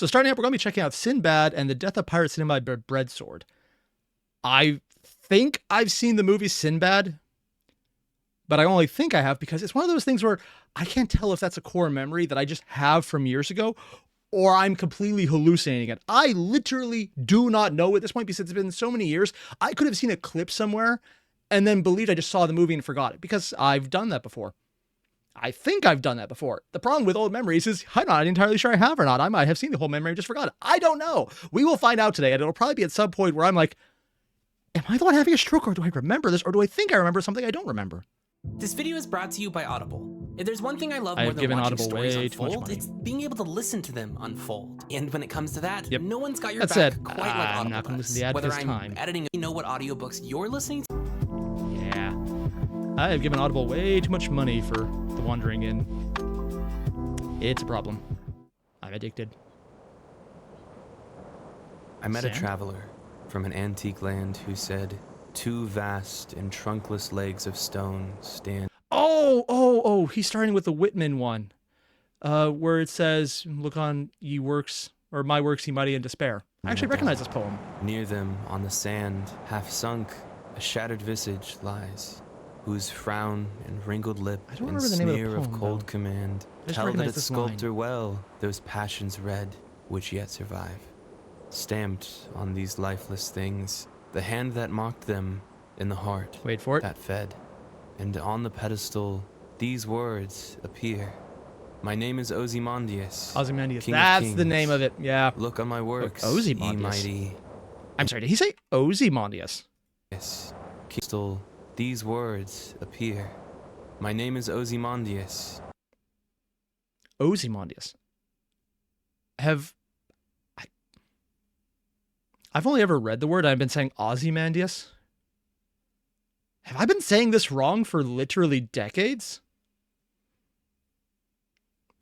So starting up, we're going to be checking out Sinbad and the Death of Pirate Sinbad by BREADSWORD. I think I've seen the movie Sinbad, but I only think I have because it's one of those things where I can't tell if that's a core memory that I just have from years ago or I'm completely hallucinating it. I literally do not know at this point because it's been so many years. I could have seen a clip somewhere and then believed I just saw the movie and forgot it because I've done that before. I think I've done that before. The problem with old memories is I'm not entirely sure I have or not. I might have seen the whole memory and just forgot it. I don't know. We will find out today, and it'll probably be at some point where I'm like, am I the one having a stroke, or do I remember this, or do I think I remember something I don't remember? This video is brought to you by Audible. If there's one thing I love I more have than given watching Audible stories way too much unfold, money. it's being able to listen to them unfold. And when it comes to that, Yep. no one's got your That back said, quite like I'm Audible not gonna does. listen to the ad Whether this I'm time. editing, you know what audiobooks you're listening to? Yeah. I have given Audible way too much money for the wandering in. It's a problem. I'm addicted. I met a Sam? traveler from an antique land who said, "Two vast and trunkless legs of stone stand." Oh, he's starting with the Whitman one, where it says, look on ye works, or my works ye mighty in despair. I actually recognize this poem. Near them, on the sand, half sunk, a shattered visage lies, whose frown and wrinkled lip I don't and remember the name of the sneer of poem, cold though. command I just tell that recognize its this line. sculptor well those passions red which yet survive. Stamped on these lifeless things, the hand that mocked them in the heart Wait for it. that fed. And on the pedestal, these words appear. My name is Ozymandias. Ozymandias. King of That's the Kings. name of it. Yeah. Look on my works, Ozymandias. ye mighty. I'm sorry, did he say Ozymandias? Yes. Pedestal, these words appear. My name is Ozymandias. Ozymandias. I've only ever read the word. I've been saying Ozymandias. Have I been saying this wrong for literally decades?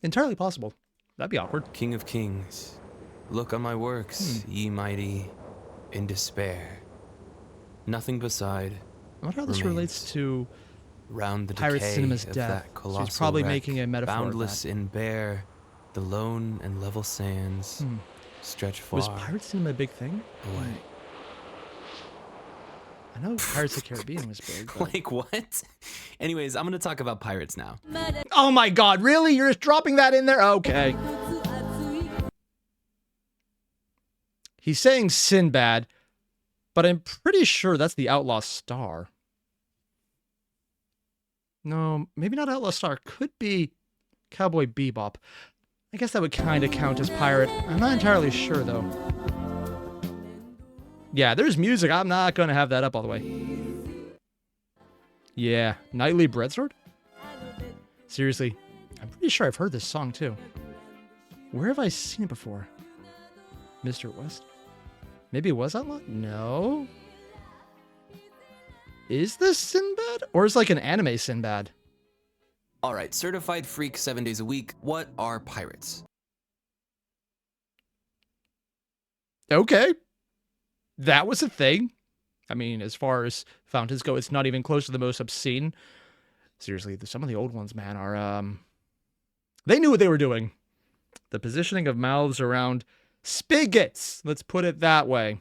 Entirely possible. That'd be awkward. King of Kings. Look on my works, ye mighty, in despair. Nothing beside. I wonder how this relates to Round the Pirate decay Cinema's of death. that So colossal he's probably wreck, making a metaphor of boundless that. and bare, the lone and level sands stretch far Was Pirate Cinema a big thing? away. I know Pirates of the Caribbean was big. But... Like what? Anyways, I'm gonna talk about pirates now. Oh my god, really? You're just dropping that in there? Okay. He's saying Sinbad, but I'm pretty sure that's the Outlaw Star. No, maybe not Outlaw Star. Could be Cowboy Bebop. I guess that would kind of count as pirate. I'm not entirely sure, though. Yeah, there's music. I'm not going to have that up all the way. Yeah, Nightly BREADSWORD? Seriously, I'm pretty sure I've heard this song, too. Where have I seen it before? Mr. West? Maybe it was Outlaw? No. Is this Sinbad? Or is it like an anime Sinbad? Alright, certified freak 7 days a week. What are pirates? Okay. That was a thing. I mean, as far as fountains go, it's not even close to the most obscene. Seriously, some of the old ones, man, are, they knew what they were doing. The positioning of mouths around spigots. Let's put it that way.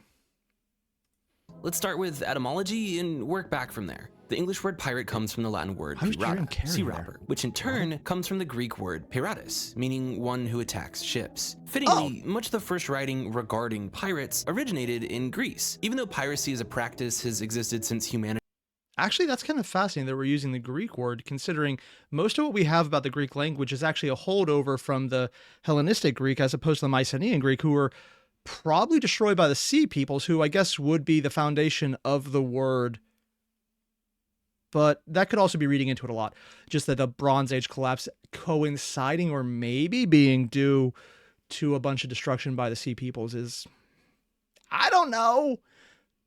Let's start with etymology and work back from there. The English word pirate comes from the Latin word How did you even pirata, carry sea there? robber, which in turn comes from the Greek word piratus, meaning one who attacks ships. Fittingly, much of the first writing regarding pirates originated in Greece, even though piracy as a practice has existed since humanity. Actually, that's kind of fascinating that we're using the Greek word, considering most of what we have about the Greek language is actually a holdover from the Hellenistic Greek as opposed to the Mycenaean Greek, who were probably destroyed by the Sea Peoples, who I guess would be the foundation of the word. But that could also be reading into it a lot. Just that the Bronze Age collapse coinciding or maybe being due to a bunch of destruction by the Sea Peoples is... I don't know.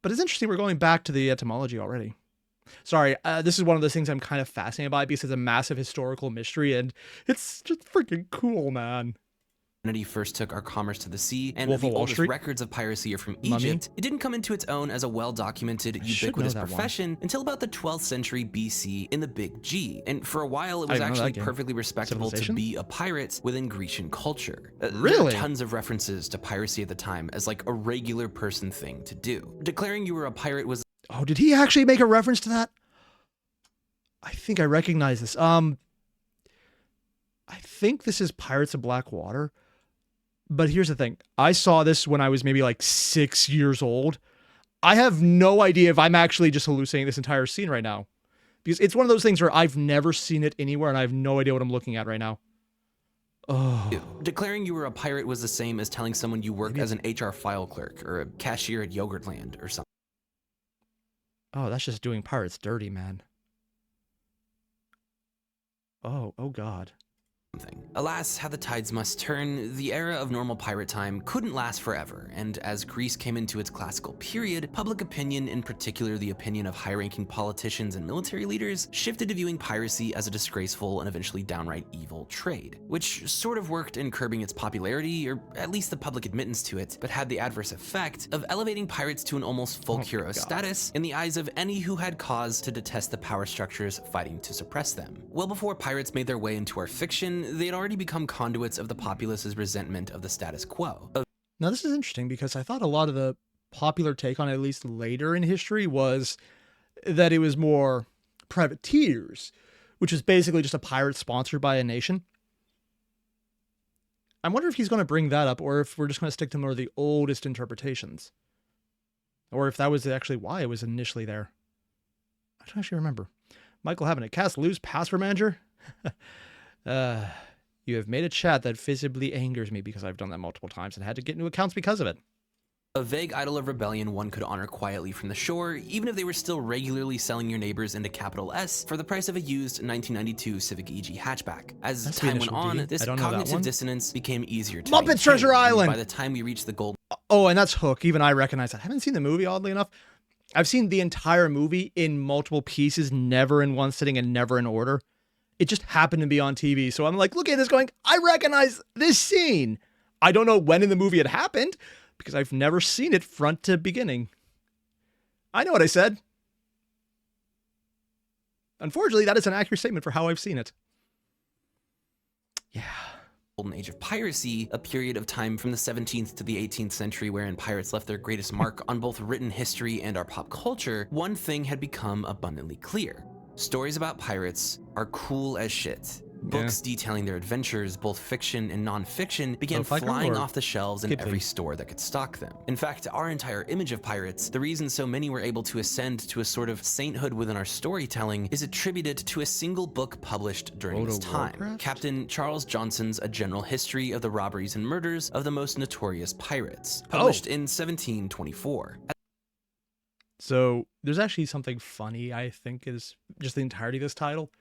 But it's interesting we're going back to the etymology already. Sorry, this is one of those things I'm kind of fascinated by because it's a massive historical mystery and it's just freaking cool, man. humanity first took our commerce to the sea, and Wolf the of Wall oldest Street? records of piracy are from Mummy? Egypt, it didn't come into its own as a well-documented, should ubiquitous know that one. profession until about the 12th century BC in the Big G. And for a while, it I was didn't know that actually game. perfectly respectable to Civilization? be a pirate within Grecian culture. There are Really? tons of references to piracy at the time as like a regular person thing to do. Declaring you were a pirate was Oh, did he actually make a reference to that? I think I recognize this. I think this is Pirates of Blackwater. But here's the thing. I saw this when I was maybe like 6 years old. I have no idea if I'm actually just hallucinating this entire scene right now. Because it's one of those things where I've never seen it anywhere and I have no idea what I'm looking at right now. Oh. Declaring you were a pirate was the same as telling someone you work as an HR file clerk or a cashier at Yogurtland or something. Oh, that's just doing pirates dirty, man. Oh God. Alas, how the tides must turn, the era of normal pirate time couldn't last forever, and as Greece came into its classical period, public opinion, in particular the opinion of high-ranking politicians and military leaders, shifted to viewing piracy as a disgraceful and eventually downright evil trade, which sort of worked in curbing its popularity, or at least the public admittance to it, but had the adverse effect of elevating pirates to an almost folk hero status in the eyes of any who had cause to detest the power structures fighting to suppress them. Well before pirates made their way into our fiction, they had already become conduits of the populace's resentment of the status quo. Now, this is interesting because I thought a lot of the popular take on it, at least later in history, was that it was more privateers, which is basically just a pirate sponsored by a nation. I wonder if he's going to bring that up or if we're just going to stick to more of the oldest interpretations. Or if that was actually why it was initially there. I don't actually remember. Michael having a cast loose password manager? You have made a chat that visibly angers me because I've done that multiple times and had to get new accounts because of it. A vague idol of rebellion one could honor quietly from the shore, even if they were still regularly selling your neighbors into capital S for the price of a used 1992 Civic EG hatchback. As That's the time went initial on, D. this I don't know that cognitive one. dissonance became easier to Muppet maintain, Treasure and Island! by the time we reached the gold Oh, and that's Hook. Even I recognize that. I haven't seen the movie, oddly enough. I've seen the entire movie in multiple pieces, never in one sitting and never in order. It just happened to be on TV. So I'm like, looking at this going, I recognize this scene. I don't know when in the movie it happened because I've never seen it front to beginning. I know what I said. Unfortunately, that is an accurate statement for how I've seen it. Yeah. Golden Age of piracy, a period of time from the 17th to the 18th century wherein pirates left their greatest mark on both written history and our pop culture, one thing had become abundantly clear. Stories about pirates are cool as shit. Books detailing their adventures, both fiction and non-fiction, began flying off the shelves in every store that could stock them. In fact, our entire image of pirates, the reason so many were able to ascend to a sort of sainthood within our storytelling, is attributed to a single book published during this time, Captain Charles Johnson's A General History of the Robberies and Murders of the Most Notorious Pirates, published in 1724. So there's actually something funny, I think, is just the entirety of this title.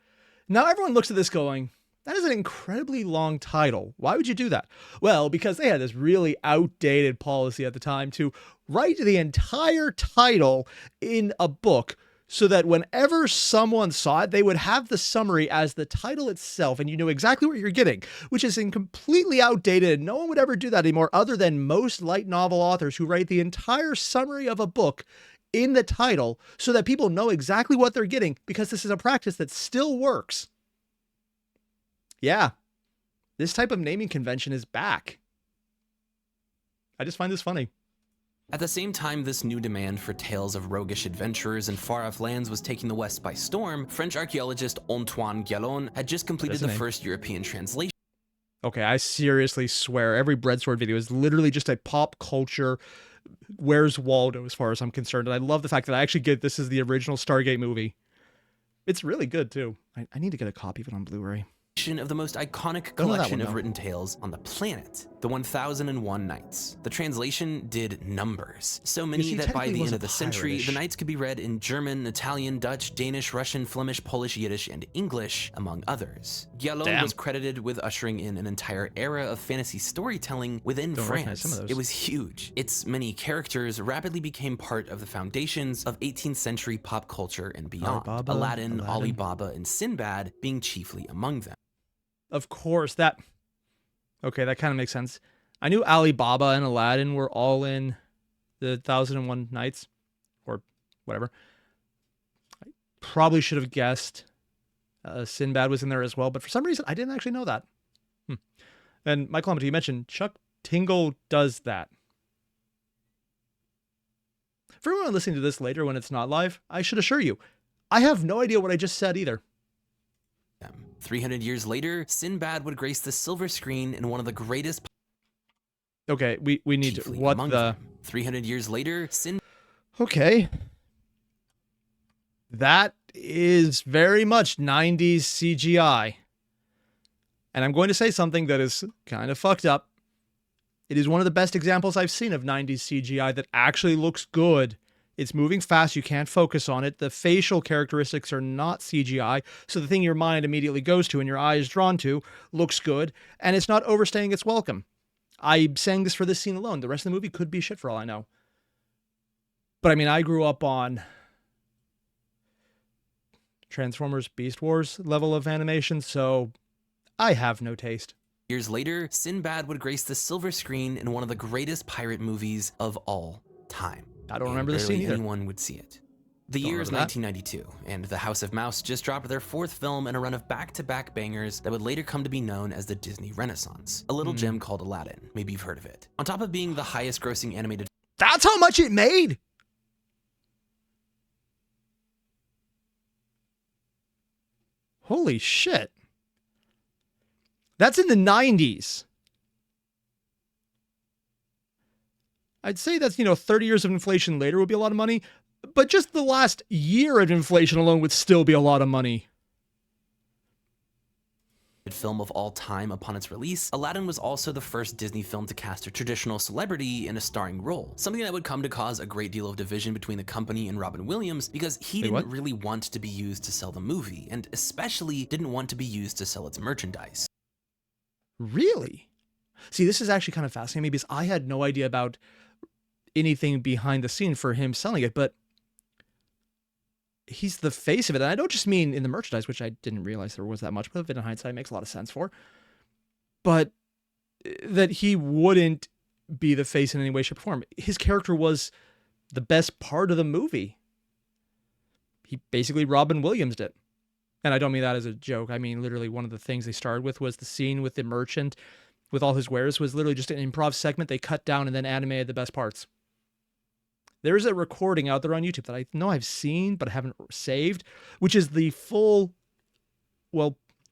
Now everyone looks at this going, that is an incredibly long title. Why would you do that? Well, because they had this really outdated policy at the time to write the entire title in a book so that whenever someone saw it, they would have the summary as the title itself and you know exactly what you're getting, which is completely outdated. No one would ever do that anymore other than most light novel authors who write the entire summary of a book in the title so that people know exactly what they're getting because this is a practice that still works. Yeah, this type of naming convention is back. I just find this funny. At the same time this new demand for tales of roguish adventurers in far-off lands was taking the West by storm, French archaeologist Antoine Gallon had just completed the first European translation. Okay, I seriously swear every BREADSWORD video is literally just a pop culture Where's Waldo as far as I'm concerned. And I love the fact that I actually get this is the original Stargate movie. It's really good too. I need to get a copy of it on Blu-ray. Of the most iconic collection of written tales on the planet, The 1001 Nights. The translation did numbers, so many that by the end of the century, the nights could be read in German, Italian, Dutch, Danish, Russian, Flemish, Polish, Yiddish, and English, among others. Gallon was credited with ushering in an entire era of fantasy storytelling within France. It was huge. Its many characters rapidly became part of the foundations of 18th century pop culture and beyond. Aladdin, Alibaba, and Sinbad being chiefly among them. Of course, that Okay, that kind of makes sense. I knew Alibaba and Aladdin were all in the 1001 Nights, or whatever. I probably should have guessed Sinbad was in there as well, but for some reason, I didn't actually know that. And Michael, you mentioned Chuck Tingle does that. For everyone listening to this later when it's not live, I should assure you, I have no idea what I just said either. 300 years later, Sinbad would grace the silver screen in one of the greatest... Okay, we need to... What the... Them. 300 years later, Okay. That is very much 90s CGI. And I'm going to say something that is kind of fucked up. It is one of the best examples I've seen of 90s CGI that actually looks good. It's moving fast. You can't focus on it. The facial characteristics are not CGI. So the thing your mind immediately goes to and your eye is drawn to looks good. And it's not overstaying its welcome. I'm saying this for this scene alone. The rest of the movie could be shit for all I know. But I mean, I grew up on Transformers Beast Wars level of animation, so I have no taste. Years later, Sinbad would grace the silver screen in one of the greatest pirate movies of all time. I don't remember the scene either. Anyone would see it. The year is 1992, and the House of Mouse just dropped their 4th film in a run of back-to-back bangers that would later come to be known as the Disney Renaissance. A little gem called Aladdin. Maybe you've heard of it. On top of being the highest-grossing animated... That's how much it made? Holy shit. That's in the 90s. I'd say that's, 30 years of inflation later would be a lot of money, but just the last year of inflation alone would still be a lot of money. Film of all time upon its release, Aladdin was also the first Disney film to cast a traditional celebrity in a starring role, something that would come to cause a great deal of division between the company and Robin Williams because he didn't really want to be used to sell the movie, and especially didn't want to be used to sell its merchandise. Really? See, this is actually kind of fascinating because I had no idea about anything behind the scene for him selling it, but he's the face of it. And I don't just mean in the merchandise, which I didn't realize there was that much, but in hindsight makes a lot of sense for, but that he wouldn't be the face in any way, shape, or form. His character was the best part of the movie. He basically Robin Williamsed it. And I don't mean that as a joke. I mean, literally one of the things they started with was the scene with the merchant with all his wares was literally just an improv segment they cut down and then animated the best parts. There's a recording out there on YouTube that I know I've seen, but I haven't saved, which is the full,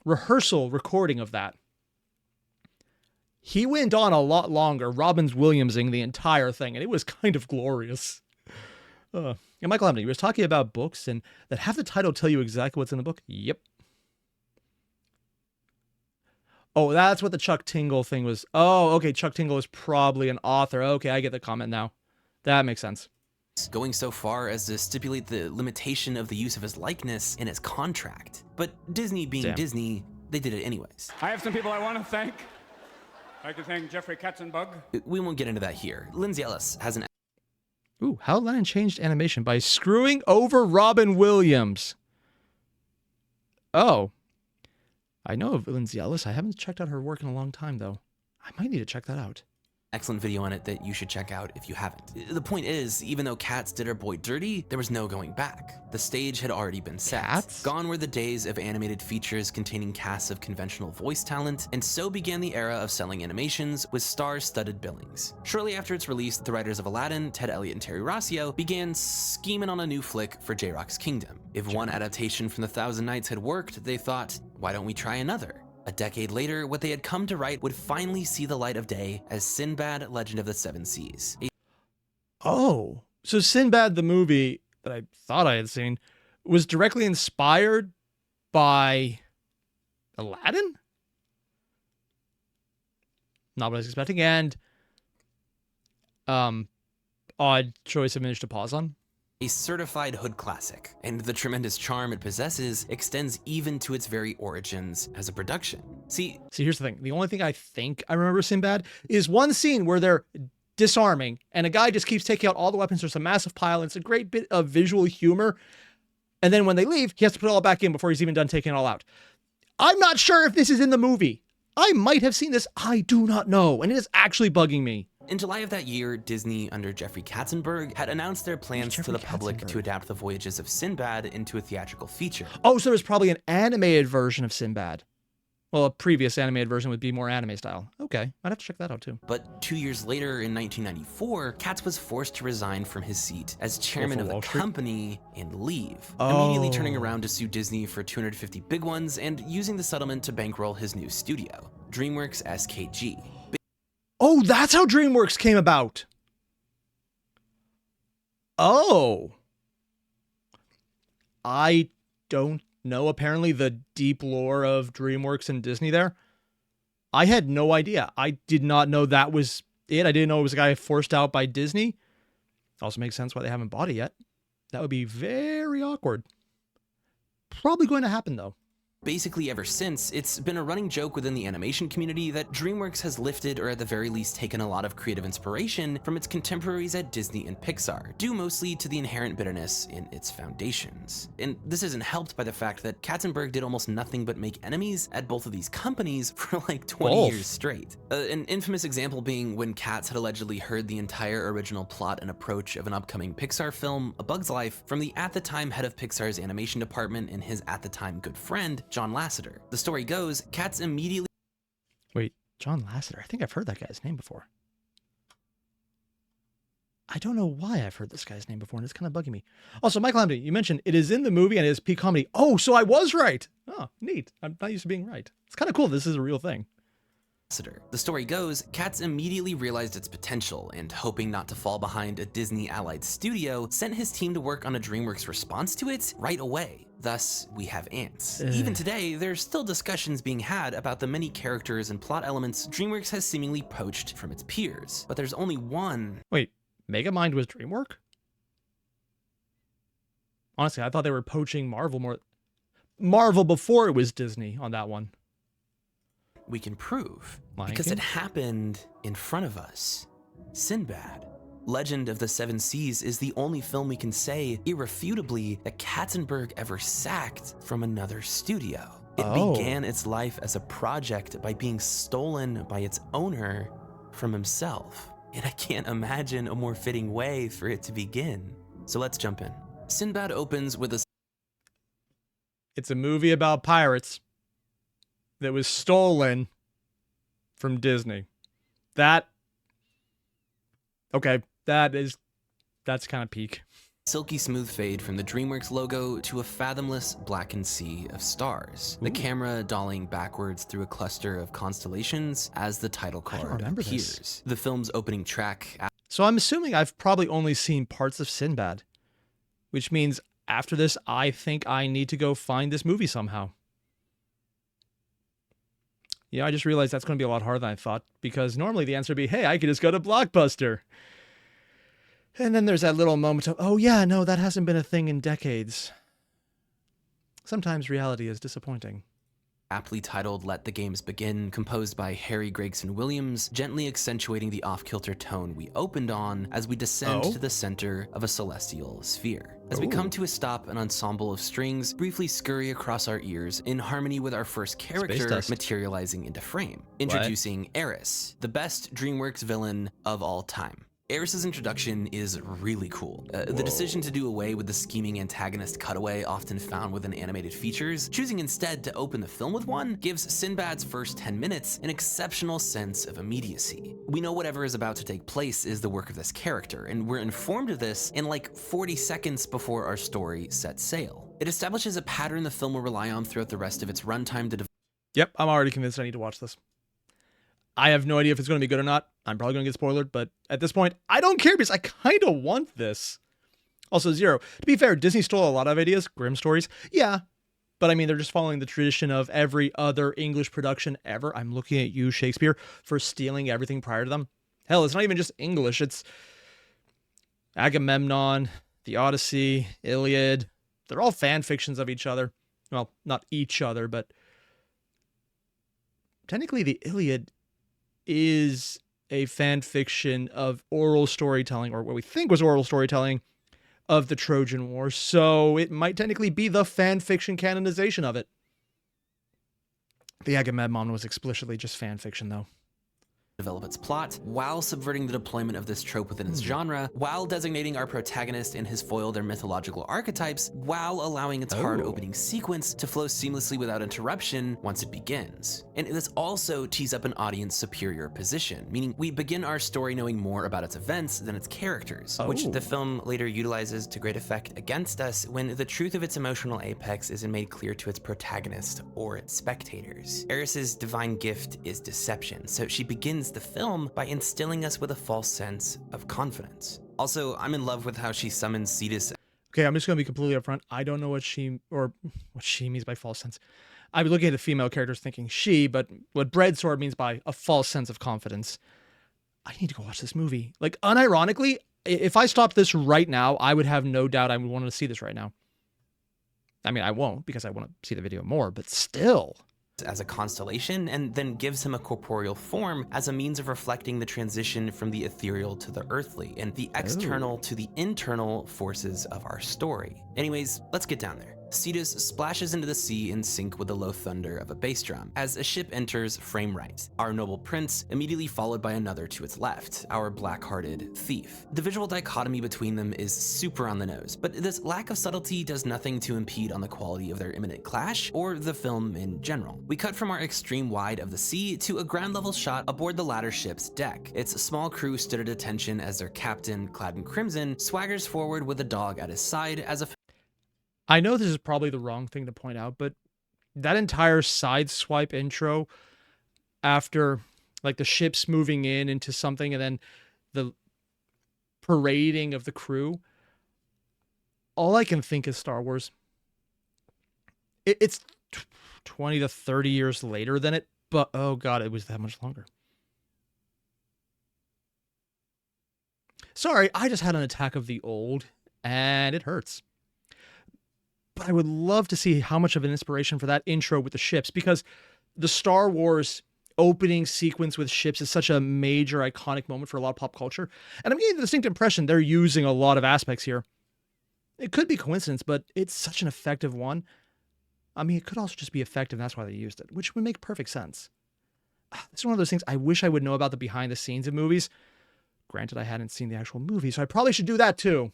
rehearsal recording of that. He went on a lot longer, Robin Williamsing the entire thing, and it was kind of glorious. And Michael Hamden, he was talking about books and that have the title tell you exactly what's in the book. Yep. Oh, that's what the Chuck Tingle thing was. Oh, okay. Chuck Tingle is probably an author. Okay, I get the comment now. That makes sense. Going so far as to stipulate the limitation of the use of his likeness in his contract. But Disney being Disney, they did it anyways. I have some people I want to thank. I'd like to thank Jeffrey Katzenbug. We won't get into that here. Lindsay Ellis has an... Ooh, how Aladdin changed animation by screwing over Robin Williams. Oh. I know of Lindsay Ellis. I haven't checked out her work in a long time, though. I might need to check that out. Excellent video on it that you should check out if you haven't. The point is, even though Cats did her boy dirty, there was no going back. The stage had already been set. Cats? Gone were the days of animated features containing casts of conventional voice talent, and so began the era of selling animations with star-studded billings. Shortly after its release, the writers of Aladdin, Ted Elliott and Terry Rossio, began scheming on a new flick for J-Rock's Kingdom. If one adaptation from The Thousand Nights had worked, they thought, why don't we try another? A decade later, what they had come to write would finally see the light of day as Sinbad, Legend of the Seven Seas. Oh, so Sinbad, the movie that I thought I had seen, was directly inspired by Aladdin? Not what I was expecting, and odd choice of image to pause on. A certified hood classic, and the tremendous charm it possesses extends even to its very origins as a production. See, here's the thing. The only thing I think I remember Sinbad is one scene where they're disarming, and a guy just keeps taking out all the weapons. There's a massive pile, and it's a great bit of visual humor. And then when they leave, he has to put it all back in before he's even done taking it all out. I'm not sure if this is in the movie. I might have seen this. I do not know. And it is actually bugging me. In July of that year, Disney, under Jeffrey Katzenberg, had announced their plans to the public to adapt the voyages of Sinbad into a theatrical feature. Oh, so there's probably an animated version of Sinbad. Well, a previous animated version would be more anime style. Okay, I'd have to check that out too. But 2 years later, in 1994, Katz was forced to resign from his seat as chairman of the company and leave, immediately turning around to sue Disney for 250 big ones and using the settlement to bankroll his new studio, Dreamworks SKG. Oh, that's how Dreamworks came about. Oh. I don't know, apparently, the deep lore of Dreamworks and Disney there. I had no idea. I did not know that was it. I didn't know it was a guy forced out by Disney. Also makes sense why they haven't bought it yet. That would be very awkward. Probably going to happen, though. Basically ever since, it's been a running joke within the animation community that Dreamworks has lifted or at the very least taken a lot of creative inspiration from its contemporaries at Disney and Pixar, due mostly to the inherent bitterness in its foundations. And this isn't helped by the fact that Katzenberg did almost nothing but make enemies at both of these companies for like 20 years straight. An infamous example being when Katz had allegedly heard the entire original plot and approach of an upcoming Pixar film, A Bug's Life, from the at the time head of Pixar's animation department and his at the time good friend, John Lasseter. The story goes, Katz immediately... Wait, John Lasseter? I think I've heard that guy's name before. I don't know why I've heard this guy's name before, and it's kind of bugging me. Also, Michael Hamdi, you mentioned it is in the movie and it is peak comedy. Oh, so I was right. Oh, neat. I'm not used to being right. It's kind of cool. This is a real thing. The story goes, Katz immediately realized its potential and, hoping not to fall behind a Disney-allied studio, sent his team to work on a Dreamworks response to it right away. Thus, we have Ants. Even today, there's still discussions being had about the many characters and plot elements Dreamworks has seemingly poached from its peers. But there's only one... Wait, Megamind was DreamWorks? Honestly, I thought they were poaching Marvel more. Marvel before it was Disney on that one. We can prove, Lion because King? it happened in front of us. Sinbad. Legend of the Seven Seas is the only film we can say irrefutably that Katzenberg ever sacked from another studio. It began its life as a project by being stolen by its owner from himself. And I can't imagine a more fitting way for it to begin. So let's jump in. Sinbad opens with a... It's a movie about pirates that was stolen from Disney. Okay, that's kind of peak. Silky smooth fade from the Dreamworks logo to a fathomless blackened sea of stars. The camera dollying backwards through a cluster of constellations as the title card appears. The film's opening track... So I'm assuming I've probably only seen parts of Sinbad, which means after this, I think I need to go find this movie somehow. Yeah, I just realized that's going to be a lot harder than I thought, because normally the answer would be, hey, I could just go to Blockbuster. And then there's that little moment of, oh yeah, no, that hasn't been a thing in decades. Sometimes reality is disappointing. Aptly titled Let the Games Begin, composed by Harry Gregson Williams, gently accentuating the off-kilter tone we opened on as we descend to the center of a celestial sphere. As we come to a stop, an ensemble of strings briefly scurry across our ears in harmony with our first character materializing into frame. Introducing Airier, the best Dreamworks villain of all time. Air's introduction is really cool. The decision to do away with the scheming antagonist cutaway often found within animated features, choosing instead to open the film with one, gives Sinbad's first 10 minutes an exceptional sense of immediacy. We know whatever is about to take place is the work of this character, and we're informed of this in like 40 seconds before our story sets sail. It establishes a pattern the film will rely on throughout the rest of its runtime to... Yep, I'm already convinced I need to watch this. I have no idea if it's going to be good or not. I'm probably going to get spoiled, but at this point, I don't care because I kind of want this. Also, Zero. To be fair, Disney stole a lot of ideas, Grimm stories. Yeah, but I mean, they're just following the tradition of every other English production ever. I'm looking at you, Shakespeare, for stealing everything prior to them. Hell, it's not even just English. It's Agamemnon, the Odyssey, Iliad. They're all fan fictions of each other. Well, not each other, but technically the Iliad is a fan fiction of oral storytelling, or what we think was oral storytelling, of the Trojan War. So it might technically be the fan fiction canonization of it. The Agamemnon was explicitly just fan fiction, though. Develop its plot, while subverting the deployment of this trope within its genre, while designating our protagonist and his foil their mythological archetypes, while allowing its hard opening sequence to flow seamlessly without interruption once it begins. And this also tees up an audience superior position, meaning we begin our story knowing more about its events than its characters, which the film later utilizes to great effect against us when the truth of its emotional apex isn't made clear to its protagonist or its spectators. Eris's divine gift is deception, so she begins the film by instilling us with a false sense of confidence. Also, I'm in love with how she summons Cetus. Okay, I'm just going to be completely upfront. I don't know what she means by false sense. I was looking at the female characters thinking she, but what breadsword means by a false sense of confidence. I need to go watch this movie. Like, unironically, if I stopped this right now, I would have no doubt I would want to see this right now. I mean, I won't because I want to see the video more, but still. As a constellation, and then gives him a corporeal form as a means of reflecting the transition from the ethereal to the earthly and the external to the internal forces of our story. Anyways, let's get down there. Cetus splashes into the sea in sync with the low thunder of a bass drum as a ship enters frame right. Our noble prince immediately followed by another to its left, our black-hearted thief. The visual dichotomy between them is super on the nose, but this lack of subtlety does nothing to impede on the quality of their imminent clash or the film in general. We cut from our extreme wide of the sea to a ground level shot aboard the latter ship's deck. Its small crew stood at attention as their captain, clad in crimson, swaggers forward with a dog at his side as a I know this is probably the wrong thing to point out, but that entire side swipe intro after like the ship's moving in into something and then the parading of the crew, all I can think is Star Wars. It's 20 to 30 years later than it, but oh God, it was that much longer. Sorry, I just had an attack of the old and it hurts. But I would love to see how much of an inspiration for that intro with the ships, because the Star Wars opening sequence with ships is such a major iconic moment for a lot of pop culture. And I'm getting the distinct impression they're using a lot of aspects here. It could be coincidence, but it's such an effective one. I mean, it could also just be effective, and that's why they used it, which would make perfect sense. This is one of those things I wish I would know about the behind the scenes of movies. Granted, I hadn't seen the actual movie, so I probably should do that too.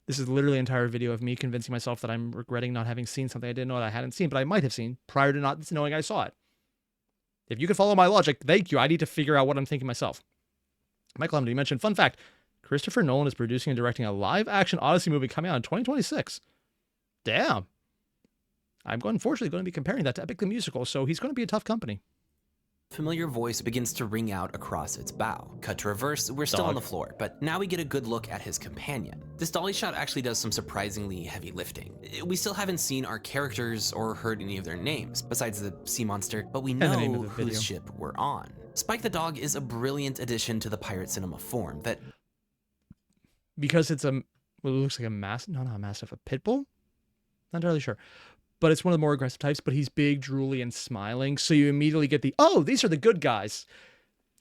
This is literally an entire video of me convincing myself that I'm regretting not having seen something I didn't know that I hadn't seen, but I might have seen prior to not knowing I saw it. If you can follow my logic, thank you. I need to figure out what I'm thinking myself. Michael Hamilton, you mentioned, fun fact, Christopher Nolan is producing and directing a live-action Odyssey movie coming out in 2026. Damn. I'm unfortunately going to be comparing that to Epic the Musical, so he's going to be a tough company. familiar voice begins to ring out across its bow. Cut to reverse, we're still on the floor, but now we get a good look at his companion. This dolly shot actually does some surprisingly heavy lifting. We still haven't seen our characters or heard any of their names, besides the sea monster, but we know whose ship we're on. Spike the dog is a brilliant addition to the pirate cinema form that... Because it's well, it looks like a mastiff, not a mastiff, a pit bull? Not entirely sure. But it's one of the more aggressive types, but he's big, drooly, and smiling. So you immediately get the, oh, these are the good guys.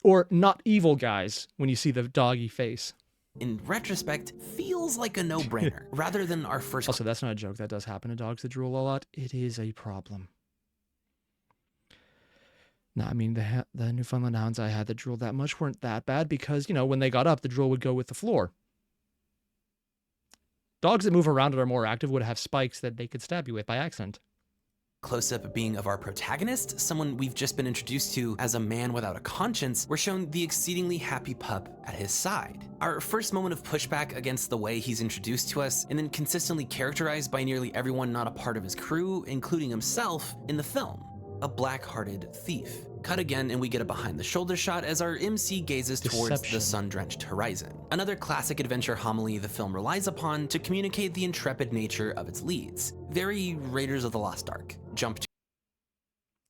Or not evil guys when you see the doggy face. In retrospect, feels like a no-brainer, rather than our first... Also, that's not a joke. That does happen to dogs that drool a lot. It is a problem. No, I mean, the Newfoundland hounds I had that drooled that much weren't that bad because, you know, when they got up, the drool would go with the floor. Dogs that move around and are more active would have spikes that they could stab you with by accident. Close-up being of our protagonist, someone we've just been introduced to as a man without a conscience, we're shown the exceedingly happy pup at his side. Our first moment of pushback against the way he's introduced to us, and then consistently characterized by nearly everyone not a part of his crew, including himself, in the film. A black-hearted thief. Cut again and we get a behind-the-shoulder shot as our MC gazes towards the sun-drenched horizon. Another classic adventure homily the film relies upon to communicate the intrepid nature of its leads. Very Raiders of the Lost Ark. Jump to...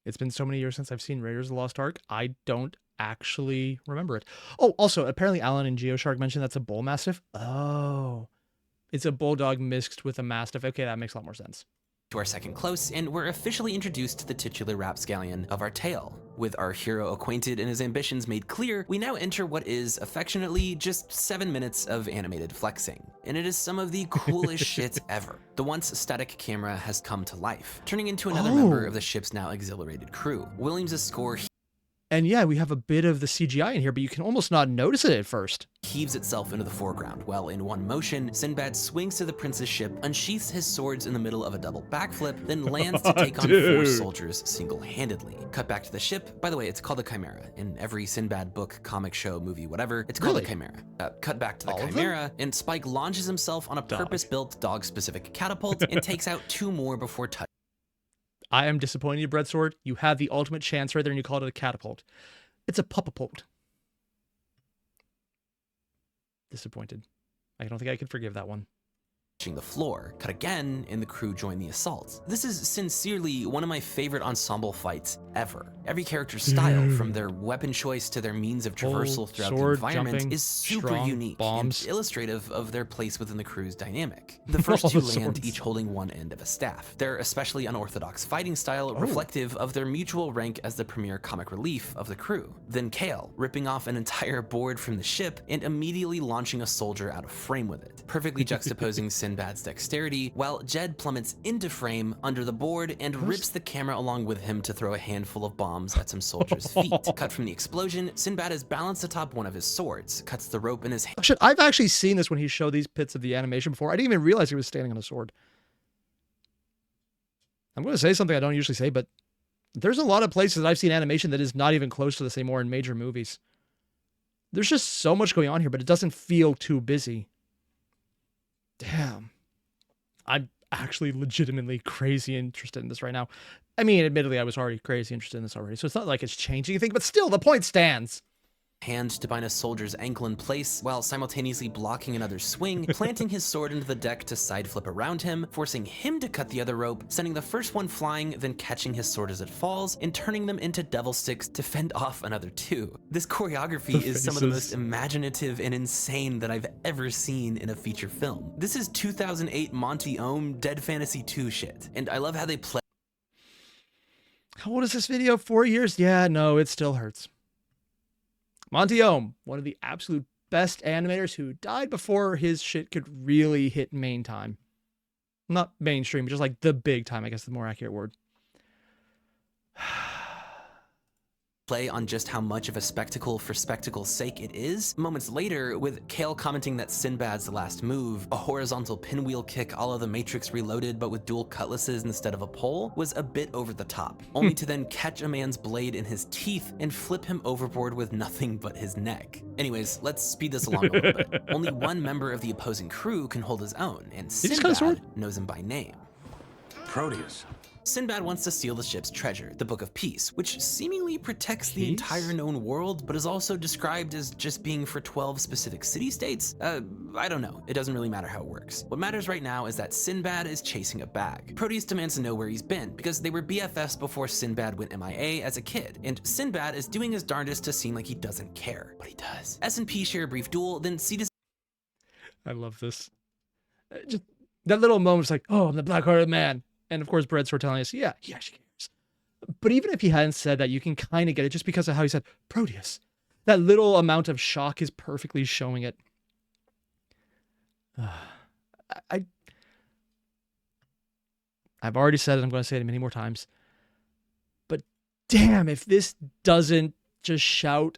It's been so many years since I've seen Raiders of the Lost Ark, I don't actually remember it. Oh, also, apparently Alan and GeoShark mentioned that's a bull mastiff. Oh. It's a bulldog mixed with a mastiff. Okay, that makes a lot more sense. to our second close, and we're officially introduced to the titular rapscallion of our tale. With our hero acquainted and his ambitions made clear, we now enter what is, affectionately, just 7 minutes of animated flexing. And it is some of the coolest shit ever. The once static camera has come to life, turning into another member of the ship's now exhilarated crew. Williams' score And yeah, we have a bit of the CGI in here, but you can almost not notice it at first. heaves itself into the foreground, while in one motion, Sinbad swings to the prince's ship, unsheaths his swords in the middle of a double backflip, then lands to take on 4 soldiers single-handedly. Cut back to the ship. By the way, it's called the Chimera. In every Sinbad book, comic show, movie, whatever, it's called the Chimera. Cut back to the Chimera, and Spike launches himself on a purpose-built dog-specific catapult and takes out 2 more before touching. I am disappointed in you, BREADSWORD. You had the ultimate chance right there and you called it a catapult. It's a pupapult. Disappointed. I don't think I could forgive that one. The floor. Cut again, and the crew join the assault. This is sincerely one of my favorite ensemble fights ever. Every character's style, from their weapon choice to their means of traversal throughout the environment, jumping, is super strong, unique bombs. and illustrative of their place within the crew's dynamic. The first 2 land swords. each holding one end of a staff. Their especially unorthodox fighting style reflective of their mutual rank as the premier comic relief of the crew. Then Kale, ripping off an entire board from the ship and immediately launching a soldier out of frame with it, perfectly juxtaposing Sinbad's dexterity, while Jed plummets into frame under the board and rips the camera along with him to throw a handful of bombs at some soldiers' feet. Cut from the explosion, Sinbad is balanced atop one of his swords, cuts the rope in his hand. Shit, I've actually seen this when he showed these bits of the animation before. I didn't even realize he was standing on a sword. I'm going to say something I don't usually say, but there's a lot of places that I've seen animation that is not even close to this anymore in major movies. There's just so much going on here, but it doesn't feel too busy. Damn. I'm actually legitimately crazy interested in this right now. I mean, admittedly, I was already crazy interested in this already, so it's not like it's changing anything, but still, the point stands. Hand to bind a soldier's ankle in place while simultaneously blocking another swing, planting his sword into the deck to side flip around him, forcing him to cut the other rope, sending the first one flying, then catching his sword as it falls, and turning them into devil sticks to fend off another 2. This choreography is some of the most imaginative and insane that I've ever seen in a feature film. This is 2008 Monty Ohm Dead Fantasy 2 shit, and I love how they play. How old is this video? 4 years? Yeah, no, it still hurts. Monty Ohm, one of the absolute best animators who died before his shit could really hit main time. Not mainstream, but just like the big time, I guess the more accurate word. Play on just how much of a spectacle for spectacle's sake it is. Moments later, with Kale commenting that Sinbad's last move, a horizontal pinwheel kick a la the Matrix Reloaded but with dual cutlasses instead of a pole, was a bit over the top, only to then catch a man's blade in his teeth and flip him overboard with nothing but his neck. Anyways, let's speed this along a little bit. Only one member of the opposing crew can hold his own, and Sinbad knows him by name. Proteus. Sinbad wants to steal the ship's treasure, the Book of Peace, which seemingly protects the entire known world, but is also described as just being for 12 specific city-states. I don't know. It doesn't really matter how it works. What matters right now is that Sinbad is chasing a bag. Proteus demands to know where he's been, because they were BFFs before Sinbad went MIA as a kid, and Sinbad is doing his darndest to seem like he doesn't care, but he does. S&P share a brief duel, then see to... I love this. Just that little moment's like, oh, I'm the black-hearted man. And of course, BREADSWORD telling us, yeah, he actually cares. But even if he hadn't said that, you can kind of get it just because of how he said, Proteus. That little amount of shock is perfectly showing it. I've already said it. I'm going to say it many more times. But damn, if this doesn't just shout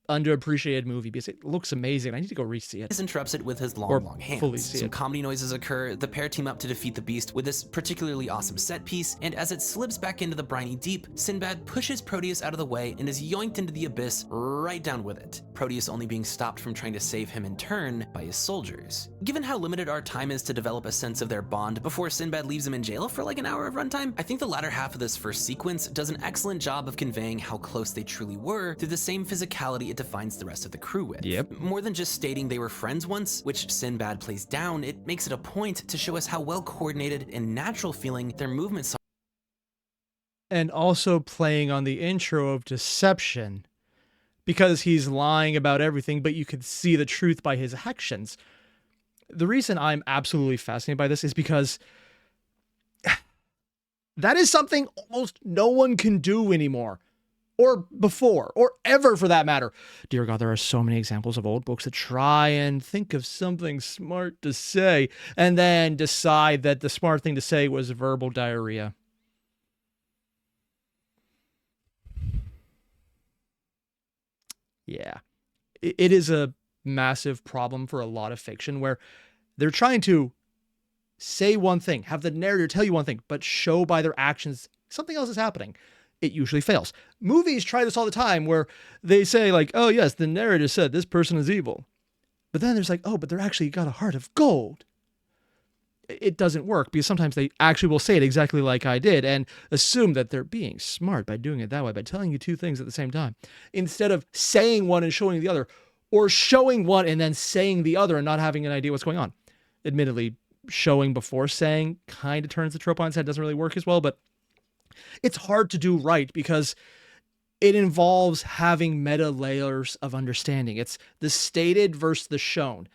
underappreciated movie, because it looks amazing. I need to go re-see it. This interrupts it with his long hands. Fully see Some it. comedy noises occur, the pair team up to defeat the beast with this particularly awesome set piece, and as it slips back into the briny deep, Sinbad pushes Proteus out of the way and is yoinked into the abyss right down with it. Proteus only being stopped from trying to save him in turn by his soldiers. Given how limited our time is to develop a sense of their bond before Sinbad leaves him in jail for like an hour of runtime, I think the latter half of this first sequence does an excellent job of conveying how close they truly were through the same physicality it defines the rest of the crew with. Yep. More than just stating they were friends once, which Sinbad plays down, it makes it a point to show us how well coordinated and natural feeling their movements are. And also playing on the intro of deception, because he's lying about everything, but you could see the truth by his actions. The reason I'm absolutely fascinated by this is because That is something almost no one can do anymore, or before, or ever for that matter. Dear God, there are so many examples of old books that try and think of something smart to say and then decide that the smart thing to say was verbal diarrhea. Yeah, it is a massive problem for a lot of fiction where they're trying to say one thing, have the narrator tell you one thing, but show by their actions something else is happening. It usually fails. Movies try this all the time where they say like, oh yes, the narrator said this person is evil. But then there's like, oh, but they're actually got a heart of gold. It doesn't work because sometimes they actually will say it exactly like I did and assume that they're being smart by doing it that way, by telling you two things at the same time, instead of saying one and showing the other, or showing one and then saying the other and not having an idea what's going on. Admittedly, showing before saying kind of turns the trope on its head, doesn't really work as well, but it's hard to do right because it involves having meta layers of understanding. It's the stated versus the shown.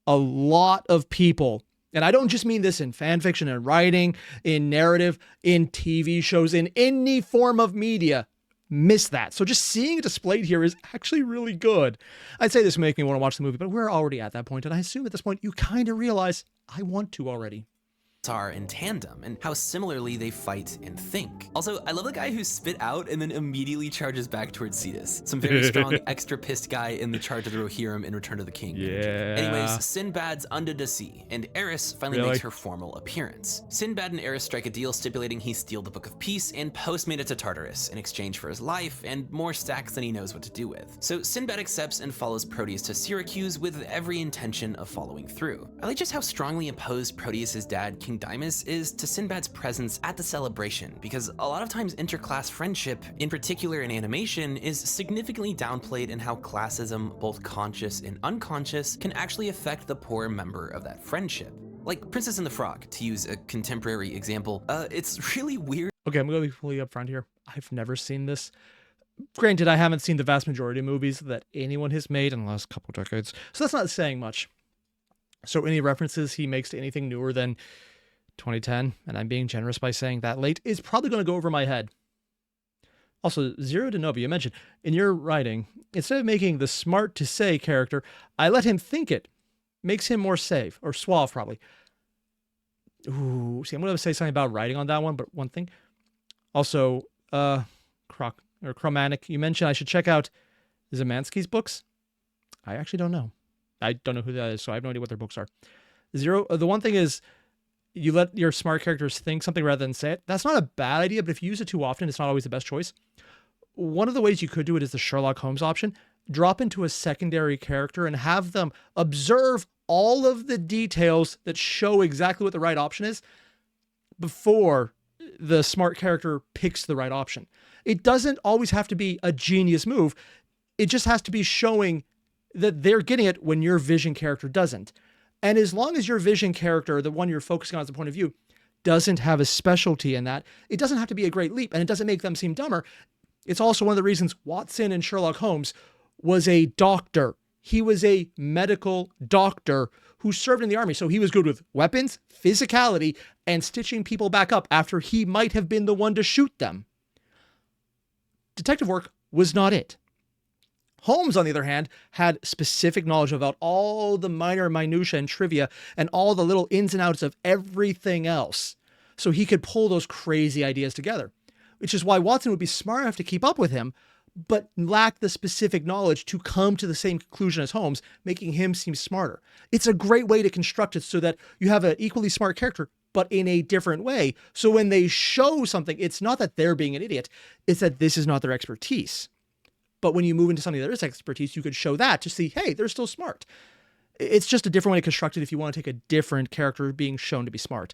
A lot of people, and I don't just mean this in fan fiction and writing, in narrative, in TV shows, in any form of media, miss that. So just seeing it displayed here is actually really good. I'd say this would make me want to watch the movie, but we're already at that point, and I assume at this point you kind of realize I want to already. Are in tandem and how similarly they fight and think. Also, I love the guy who spit out and then immediately charges back towards Cetus. Some very strong, extra pissed guy in the charge of the Rohirrim in Return of the King. Yeah. Anyways, Sinbad's under the sea, and Eris finally makes her formal appearance. Sinbad and Eris strike a deal stipulating he steal the Book of Peace and postmate it to Tartarus in exchange for his life and more stacks than he knows what to do with. So Sinbad accepts and follows Proteus to Syracuse with every intention of following through. I like just how strongly opposed Proteus's dad, King Dymas, is to Sinbad's presence at the celebration, because a lot of times interclass friendship, in particular in animation, is significantly downplayed in how classism, both conscious and unconscious, can actually affect the poor member of that friendship. Like Princess and the Frog, to use a contemporary example. It's really weird. Okay, I'm going to be fully upfront here. I've never seen this. Granted, I haven't seen the vast majority of movies that anyone has made in the last couple decades, so that's not saying much. So any references he makes to anything newer than 2010, and I'm being generous by saying that late, is probably going to go over my head. Also, Zero de Nova, you mentioned, in your writing, instead of making the smart to say character, I let him think it. Makes him more safe, or suave probably. Ooh, see, I'm going to say something about writing on that one, but one thing. Also, Chromatic, you mentioned I should check out Zemansky's books. I actually don't know. I don't know who that is, so I have no idea what their books are. Zero, the one thing is, you let your smart characters think something rather than say it. That's not a bad idea, but if you use it too often, it's not always the best choice. One of the ways you could do it is the Sherlock Holmes option. Drop into a secondary character and have them observe all of the details that show exactly what the right option is before the smart character picks the right option. It doesn't always have to be a genius move. It just has to be showing that they're getting it when your vision character doesn't. And as long as your vision character, the one you're focusing on as a point of view, doesn't have a specialty in that, it doesn't have to be a great leap, and it doesn't make them seem dumber. It's also one of the reasons Watson in Sherlock Holmes was a doctor. He was a medical doctor who served in the army, so he was good with weapons, physicality, and stitching people back up after he might have been the one to shoot them. Detective work was not it. Holmes, on the other hand, had specific knowledge about all the minor minutiae and trivia and all the little ins and outs of everything else. So he could pull those crazy ideas together, which is why Watson would be smart enough to keep up with him, but lack the specific knowledge to come to the same conclusion as Holmes, making him seem smarter. It's a great way to construct it so that you have an equally smart character, but in a different way. So when they show something, it's not that they're being an idiot, it's that this is not their expertise. But when you move into something that is expertise, you could show that to see, hey, they're still smart. It's just a different way to construct it if you want to take a different character being shown to be smart.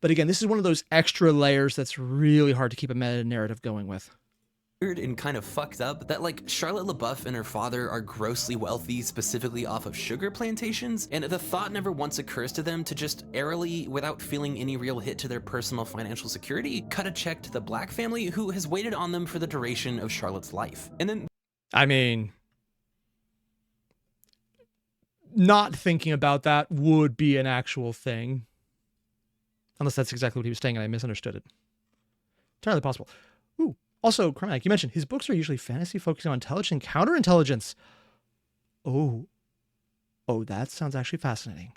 But again, this is one of those extra layers that's really hard to keep a meta narrative going with. Weird and kind of fucked up that like Charlotte LaBeouf and her father are grossly wealthy specifically off of sugar plantations, and the thought never once occurs to them to just airily, without feeling any real hit to their personal financial security, cut a check to the Black family who has waited on them for the duration of Charlotte's life. And then I mean, not thinking about that would be an actual thing. Unless that's exactly what he was saying and I misunderstood it. Entirely possible. Ooh. Also, Cormac, you mentioned his books are usually fantasy focusing on intelligence and counterintelligence. Oh. Oh, that sounds actually fascinating.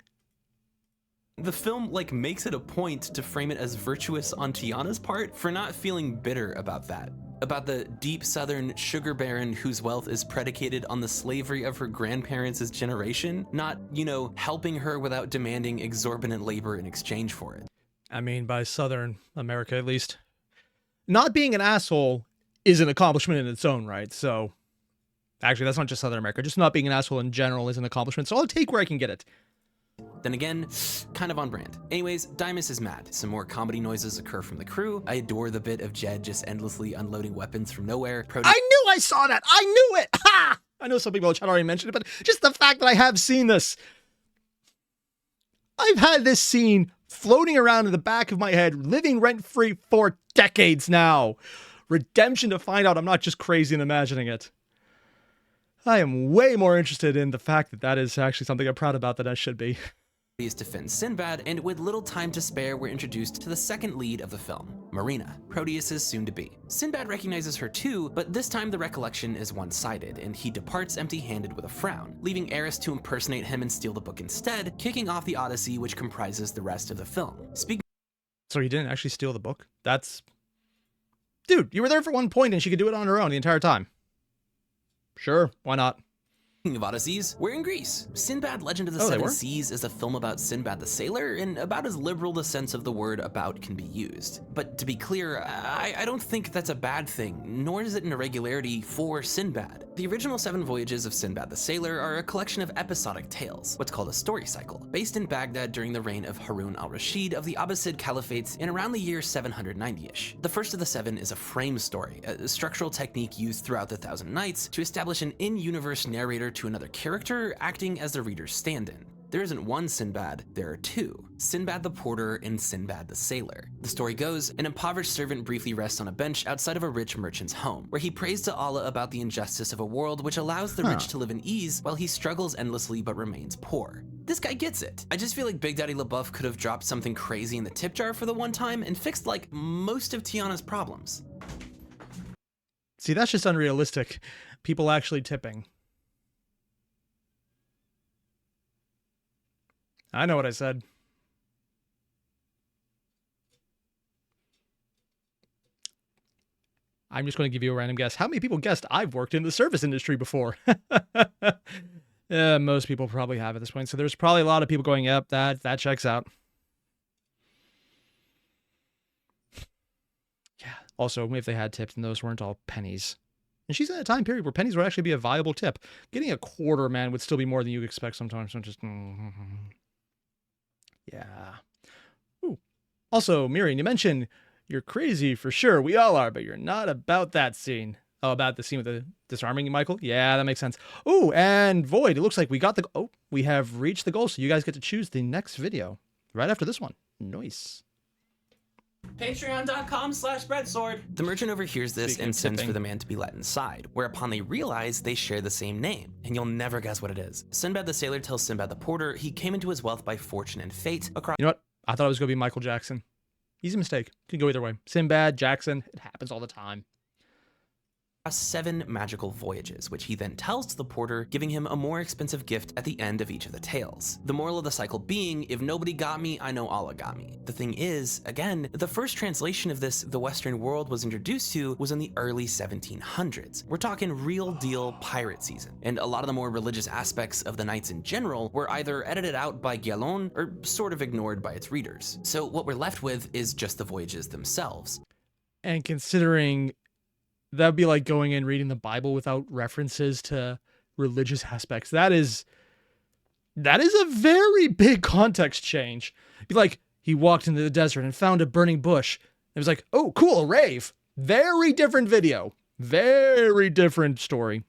The film makes it a point to frame it as virtuous on Tiana's part for not feeling bitter about that. About the deep southern sugar baron whose wealth is predicated on the slavery of her grandparents' generation, not, helping her without demanding exorbitant labor in exchange for it. I mean, by Southern America at least. Not being an asshole is an accomplishment in its own right, so... Actually, that's not just Southern America. Just not being an asshole in general is an accomplishment, so I'll take where I can get it. Then again, kind of on brand. Anyways, Dimas is mad. Some more comedy noises occur from the crew. I adore the bit of Jed just endlessly unloading weapons from nowhere. I knew I saw that! I knew it! Ha! I know some people in the chat already mentioned it, but just the fact that I have seen this. I've had this scene floating around in the back of my head, living rent-free for decades now. Redemption to find out I'm not just crazy in imagining it. I am way more interested in the fact that that is actually something I'm proud about than I should be. Proteus defends Sinbad, and with little time to spare, we're introduced to the second lead of the film, Marina, Proteus's soon-to-be. Sinbad recognizes her too, but this time the recollection is one-sided, and he departs empty-handed with a frown, leaving Eris to impersonate him and steal the book instead, kicking off the odyssey which comprises the rest of the film. So he didn't actually steal the book? That's... Dude, you were there for one point and she could do it on her own the entire time. Sure, why not? Speaking of odysseys, we're in Greece. Sinbad Legend of the Seven Seas is a film about Sinbad the sailor, and about as liberal the sense of the word about can be used. But to be clear, I don't think that's a bad thing, nor is it an irregularity for Sinbad. The original 7 voyages of Sinbad the sailor are a collection of episodic tales, what's called a story cycle, based in Baghdad during the reign of Harun al-Rashid of the Abbasid Caliphates in around the year 790-ish. The first of the 7 is a frame story, a structural technique used throughout the Thousand Nights to establish an in-universe narrator to another character acting as the reader's stand-in. There isn't one Sinbad, there are 2, Sinbad the porter and Sinbad the sailor. The story goes, an impoverished servant briefly rests on a bench outside of a rich merchant's home, where he prays to Allah about the injustice of a world which allows the rich to live in ease while he struggles endlessly but remains poor. This guy gets it. I just feel like Big Daddy LaBeouf could have dropped something crazy in the tip jar for the one time and fixed most of Tiana's problems. See, that's just unrealistic. People actually tipping. I know what I said. I'm just going to give you a random guess. How many people guessed I've worked in the service industry before? Most people probably have at this point. So there's probably a lot of people going, yep, that checks out. Yeah. Also, if they had tips and those weren't all pennies. And she's in a time period where pennies would actually be a viable tip. Getting a quarter, man, would still be more than you expect sometimes. So just... Yeah. Ooh. Also, Miriam, you mentioned you're crazy for sure. We all are, but you're not about that scene. Oh, about the scene with the disarming Michael? Yeah, that makes sense. Ooh, and Void, it looks like we got the... Oh, we have reached the goal, so you guys get to choose the next video right after this one. Nice. Patreon.com/BREADSWORD. The merchant overhears this and sends for the man to be let inside, whereupon they realize they share the same name, and you'll never guess what it is. Sinbad the sailor tells Sinbad the porter he came into his wealth by fortune and fate across... You know what? I thought it was going to be Michael Jackson. Easy mistake. Could go either way. Sinbad, Jackson, it happens all the time. 7 magical voyages, which he then tells to the porter, giving him a more expensive gift at the end of each of the tales. The moral of the cycle being, if nobody got me, I know Allah got me. The thing is, again, the first translation of this the Western world was introduced to was in the early 1700s. We're talking real deal pirate season, and a lot of the more religious aspects of the Nights in general were either edited out by Guillaume or sort of ignored by its readers. So what we're left with is just the voyages themselves. And considering... That'd be like going and reading the Bible without references to religious aspects. That is a very big context change. It'd be like, he walked into the desert and found a burning bush. It was like, oh, cool, a rave. Very different video. Very different story.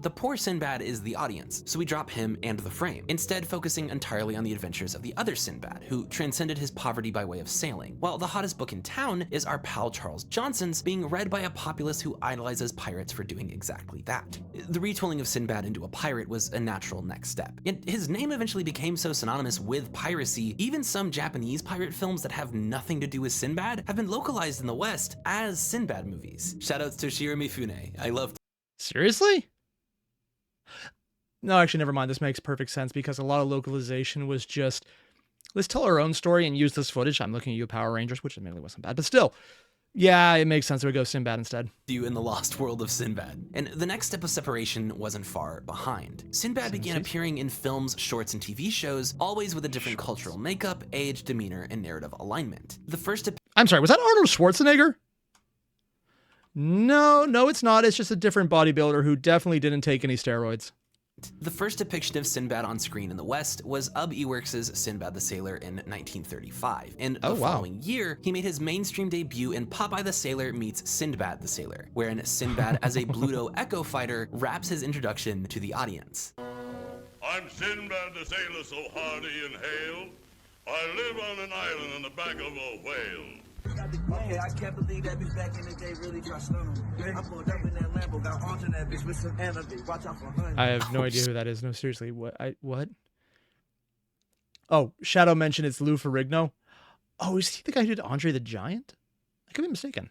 The poor Sinbad is the audience, so we drop him and the frame, instead focusing entirely on the adventures of the other Sinbad, who transcended his poverty by way of sailing, while the hottest book in town is our pal Charles Johnson's, being read by a populace who idolizes pirates for doing exactly that. The retooling of Sinbad into a pirate was a natural next step, and his name eventually became so synonymous with piracy, even some Japanese pirate films that have nothing to do with Sinbad have been localized in the West as Sinbad movies. Shoutouts to Shiro Mifune. I love. Seriously? No, actually, never mind. This makes perfect sense because a lot of localization was just, let's tell our own story and use this footage. I'm looking at you, Power Rangers, which admittedly wasn't bad, but still. Yeah, it makes sense. We go Sinbad instead. You in the lost world of Sinbad. And the next step of separation wasn't far behind. Sinbad began appearing in films, shorts, and TV shows, always with a different cultural makeup, age, demeanor, and narrative alignment. The first I'm sorry, was that Arnold Schwarzenegger? No, it's not. It's just a different bodybuilder who definitely didn't take any steroids. The first depiction of Sinbad on screen in the West was Ub Iwerks' Sinbad the Sailor in 1935, and the following year, he made his mainstream debut in Popeye the Sailor meets Sinbad the Sailor, wherein Sinbad as a Bluto Echo fighter raps his introduction to the audience. I'm Sinbad the Sailor, so hardy and hale. I live on an island on the back of a whale. Okay, I can't believe that bitch back in the day really got stunning. I pulled up in that Lambo, got onto that bitch with some anime. Watch out for honey. I have no idea who that is. No, seriously, what? Oh, Shadow mentioned it's Lou Ferrigno. Oh, is he the guy who did Andre the Giant? I could be mistaken.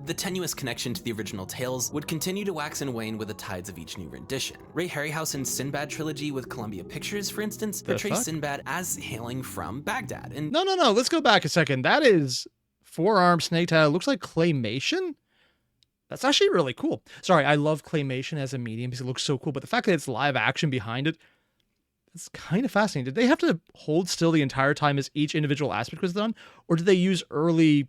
The tenuous connection to the original tales would continue to wax and wane with the tides of each new rendition. Ray Harryhausen's Sinbad trilogy with Columbia Pictures, for instance, portrays Sinbad as hailing from Baghdad. And No. Let's go back a second. That is four-arm snake tail. Looks like claymation. That's actually really cool. Sorry, I love claymation as a medium because it looks so cool, but the fact that it's live action behind it, it's kind of fascinating. Did they have to hold still the entire time as each individual aspect was done? Or did they use early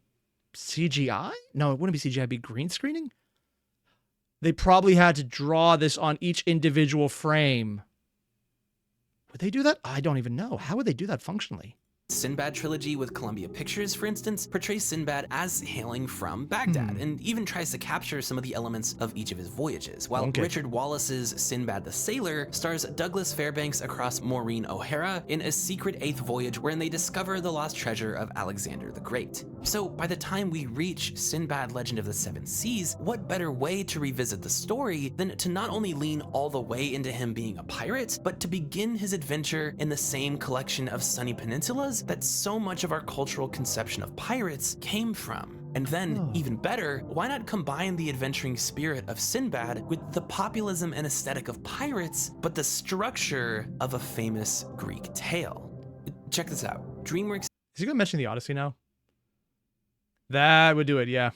CGI? No, it wouldn't be CGI, it'd be green screening. They probably had to draw this on each individual frame. Would they do that? I don't even know. How would they do that functionally? Sinbad trilogy with Columbia Pictures, for instance, portrays Sinbad as hailing from Baghdad and even tries to capture some of the elements of each of his voyages, while Richard Wallace's Sinbad the Sailor stars Douglas Fairbanks across Maureen O'Hara in a secret eighth voyage wherein they discover the lost treasure of Alexander the Great. So by the time we reach Sinbad Legend of the Seven Seas, what better way to revisit the story than to not only lean all the way into him being a pirate, but to begin his adventure in the same collection of sunny peninsulas that so much of our cultural conception of pirates came from. And then, even better, why not combine the adventuring spirit of Sinbad with the populism and aesthetic of pirates, but the structure of a famous Greek tale? Check this out. Dreamworks. Is he going to mention the Odyssey now? That would do it, yeah.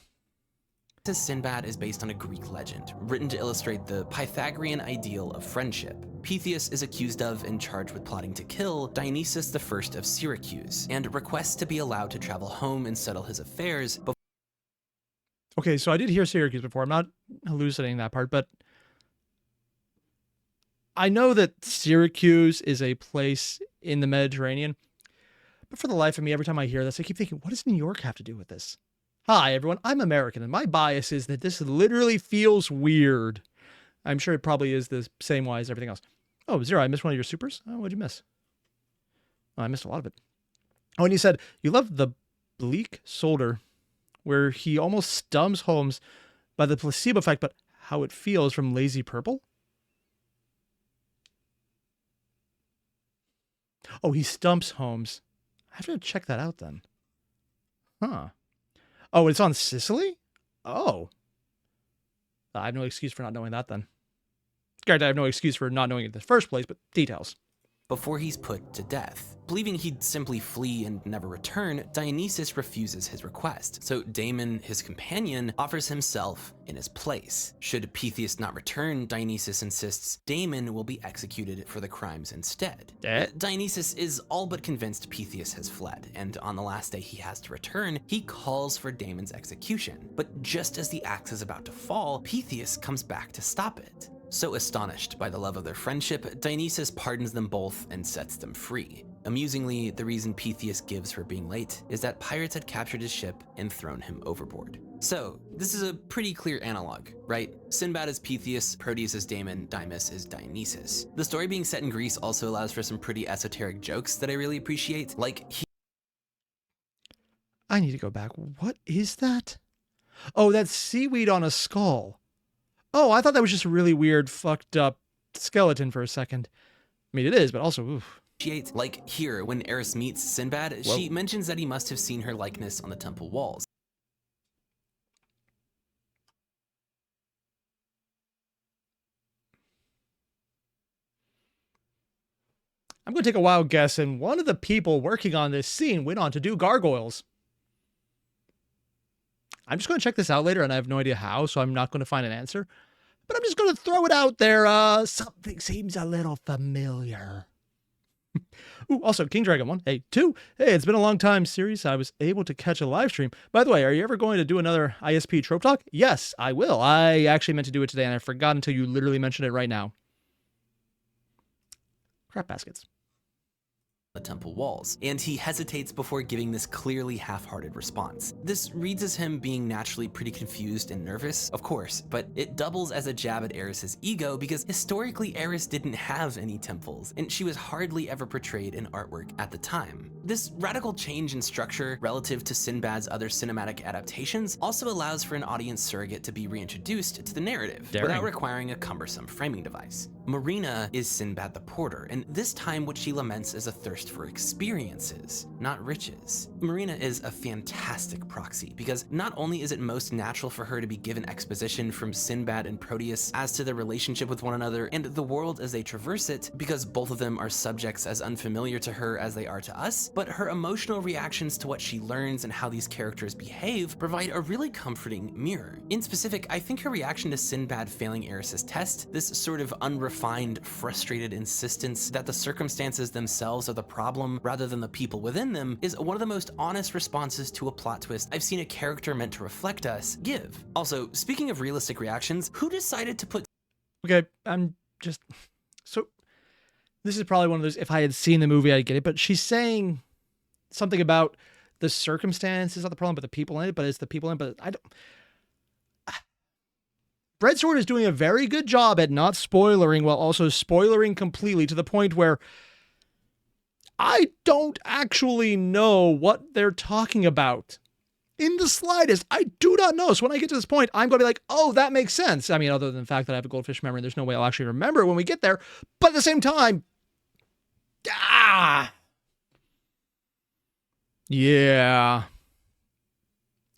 Sinbad is based on a Greek legend, written to illustrate the Pythagorean ideal of friendship. Pythias is accused of and charged with plotting to kill Dionysius I of Syracuse, and requests to be allowed to travel home and settle his affairs. Okay, so I did hear Syracuse before. I'm not hallucinating that part, but I know that Syracuse is a place in the Mediterranean. But for the life of me, every time I hear this, I keep thinking, what does New York have to do with this? Hi, everyone. I'm American, and my bias is that this literally feels weird. I'm sure it probably is the same way as everything else. Oh, Zero, I missed one of your supers? Oh, what'd you miss? Oh, I missed a lot of it. Oh, and you said you love the bleak soldier, where he almost stumps Holmes by the placebo effect, but how it feels from Lazy Purple? Oh, he stumps Holmes. I have to check that out then. Huh. Oh, it's on Sicily? Oh. I have no excuse for not knowing that then. Granted, I have no excuse for not knowing it in the first place, but details. Before he's put to death. Believing he'd simply flee and never return, Dionysius refuses his request, so Damon, his companion, offers himself in his place. Should Pythias not return, Dionysius insists Damon will be executed for the crimes instead. Dionysius is all but convinced Pythias has fled, and on the last day he has to return, he calls for Damon's execution. But just as the axe is about to fall, Pythias comes back to stop it. So astonished by the love of their friendship, Dionysius pardons them both and sets them free. Amusingly, the reason Pythias gives for being late is that pirates had captured his ship and thrown him overboard. So, this is a pretty clear analog, right? Sinbad is Pythias, Proteus is Damon, Dymas is Dionysus. The story being set in Greece also allows for some pretty esoteric jokes that I really appreciate, like I need to go back. What is that? Oh, that's seaweed on a skull. Oh, I thought that was just a really weird, fucked up skeleton for a second. I mean, it is, but also, oof. Like here, when Eris meets Sinbad, she mentions that he must have seen her likeness on the temple walls. I'm going to take a wild guess, and one of the people working on this scene went on to do gargoyles. I'm just going to check this out later, and I have no idea how, so I'm not going to find an answer. But I'm just going to throw it out there. Something seems a little familiar. Ooh, also, King Dragon 1. Hey, 2. Hey, it's been a long time series. I was able to catch a live stream. By the way, are you ever going to do another ISP Trope Talk? Yes, I will. I actually meant to do it today, and I forgot until you literally mentioned it right now. Crap baskets. The temple walls, and he hesitates before giving this clearly half-hearted response. This reads as him being naturally pretty confused and nervous, of course, but it doubles as a jab at Eris's ego because historically Eris didn't have any temples, and she was hardly ever portrayed in artwork at the time. This radical change in structure relative to Sinbad's other cinematic adaptations also allows for an audience surrogate to be reintroduced to the narrative without requiring a cumbersome framing device. Marina is Sinbad the porter, and this time what she laments is a thirst for experiences, not riches. Marina is a fantastic proxy because not only is it most natural for her to be given exposition from Sinbad and Proteus as to their relationship with one another and the world as they traverse it, because both of them are subjects as unfamiliar to her as they are to us, but her emotional reactions to what she learns and how these characters behave provide a really comforting mirror. In specific, I think her reaction to Sinbad failing Eris's test, this sort of unrefined, frustrated insistence that the circumstances themselves are the problem rather than the people within them, is one of the most honest responses to a plot twist I've seen a character meant to reflect us give. Also, speaking of realistic reactions, who decided to put... Okay, I'm just... So, this is probably one of those, if I had seen the movie, I'd get it, but she's saying something about the circumstances, not the problem, but the people in it, but it's the people in it, but I don't... BREADSWORD is doing a very good job at not spoilering while also spoilering completely to the point where I don't actually know what they're talking about in the slightest. I do not know. So when I get to this point, I'm going to be like, oh, that makes sense. I mean, other than the fact that I have a goldfish memory, there's no way I'll actually remember when we get there. But at the same time, yeah.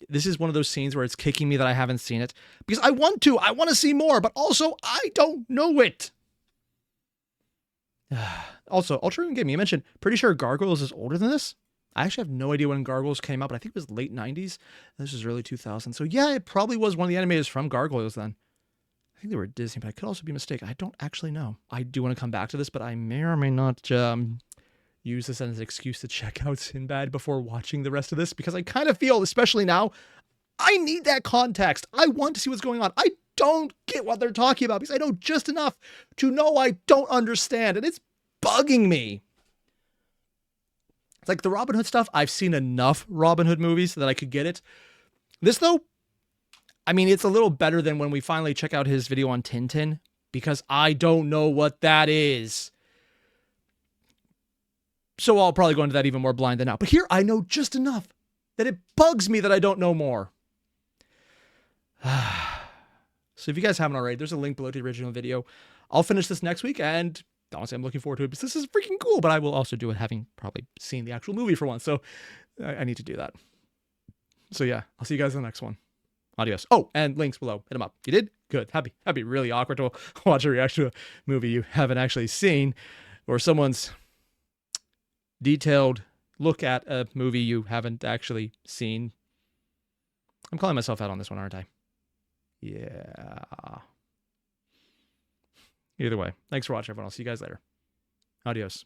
This is one of those scenes where it's kicking me that I haven't seen it because I want to see more, but also I don't know it. Also, Ultra Game, you mentioned, pretty sure Gargoyles is older than this. I actually have no idea when Gargoyles came out, but I think it was late 90s. This was early 2000s. So yeah, it probably was one of the animators from Gargoyles then. I think they were Disney, but I could also be mistaken. I don't actually know. I do want to come back to this, but I may or may not use this as an excuse to check out Sinbad before watching the rest of this, because I kind of feel, especially now, I need that context. I want to see what's going on. I don't get what they're talking about because I know just enough to know I don't understand, and it's bugging me. It's like the Robin Hood stuff. I've seen enough Robin Hood movies that I could get it. This, though, I mean, it's a little better than when we finally check out his video on Tintin, because I don't know what that is. So I'll probably go into that even more blind than now. But here, I know just enough that it bugs me that I don't know more. So if you guys haven't already, there's a link below to the original video. I'll finish this next week, and honestly, I'm looking forward to it because this is freaking cool, but I will also do it having probably seen the actual movie for once. So I need to do that. So yeah, I'll see you guys in the next one. Adios. Oh, and links below. Hit them up. You did? Good. Happy. That'd be really awkward to watch a reaction to a movie you haven't actually seen, or someone's detailed look at a movie you haven't actually seen. I'm calling myself out on this one, aren't I? Yeah. Either way, thanks for watching, everyone. I'll see you guys later. Adios.